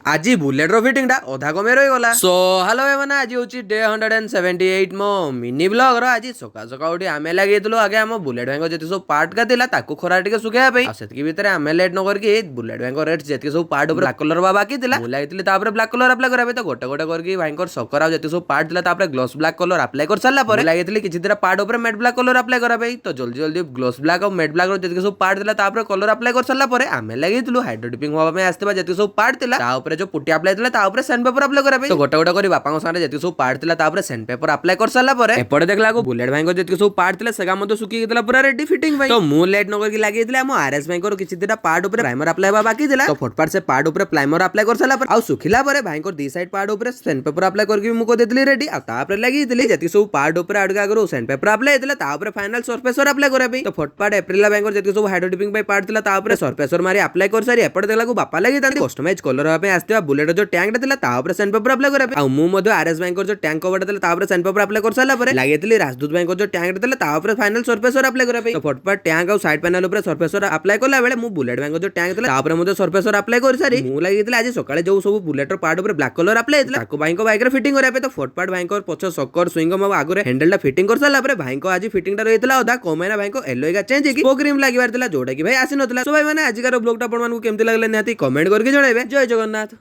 आज bullet fitting अधा कमे रही गला। सो हेलो मैंने आज हूँ डे 178 मो मिनी ब्लॉग रो। आज सका सका उठी आमे लगे आगे आम बुलेट भाई जी सब पार्ट का ताकू खरा टे सुखाई से भितर आम लेट न करके बुलेट भाई रेट जी सब पार्ट ब्लैक कलर बाकी लगी ब्लैक कलर अप्लाई करा तो गोटे गोटे करके भाई सकर जी सब पार्ट था ग्लोस ब्लैक कलर अप्लाई कर सारा लगी किसी तरह पार्ट उपर मेट ब्लैक कलर अप्लाई करा तो जल्दी जल्दी ग्लोस ब्लैक और मेट ब्लैक जी सब पार्ट था कलर अप्लाई कर सारा आम लगे हाइड्रो डिपिंग होगा आसता जी सब पार्ट था जो पुटी अप्लाई था सैंड पेपर अप्लाई करा तो गोटे गोटे कर बापा सामने जी सब पार्ट था सैंड पेपर अप्लाई कर सारा एपटे देखला बुलेट भाई जी सब पार्ट था सुखी पूरा रेडी फिटिंग तो मुझे लेट न करके लगे आरएस भाई किसी पार्ट प्राइमर अप्लाई बाकी तो फटफट से पार्ट प्राइमर अप्लाई कर सारा सुखिला भाई दी side part sandpaper apply करके मुझे देती रेडी लगी जी सब पार्ट आगे sandpaper apply final surfacer apply करा तो फटफट एप्रिल भाई जी सब हाइड्रो डिपिंग पार्ट था सरफेसर मारी अप्लाई कर सारी एपटे देखला बापा लगी कस्टमाइज कलर आसता बुलेट जो टैंक था सैंड पेपर अप्लाई करा मुझे आरएस भाई जो टैंक कवर था सैंड पेपर अप्लाई कर सारा लगी राजदूत भाई जो टैंक था फाइनल सरफेसर अप्लाई करा तो फटफट टैंक और साइड पैनल सरफेसर अप्लाई कला बेले मुझे बुलेट भाई जो टैंक था सरफेसर अप्लाई कर सारी मुझे लगी आज सकाଳେ जो सब bullet part black colour apply भाई बाइक फिटिंग करा तो फटफट भाई पछ सकर स्विंगम आगे हैंडल फिटिंग कर सारा भाई आज फिटिंग रही अधा कमेना भाई एलोगा चेंज की क्रीम लगे जोटा कि भाई आसी ना भाई मैंने आज ब्लॉग आपको केमती लगला निहाती कमेंट करके जणाइबे। जय जगन्नाथ।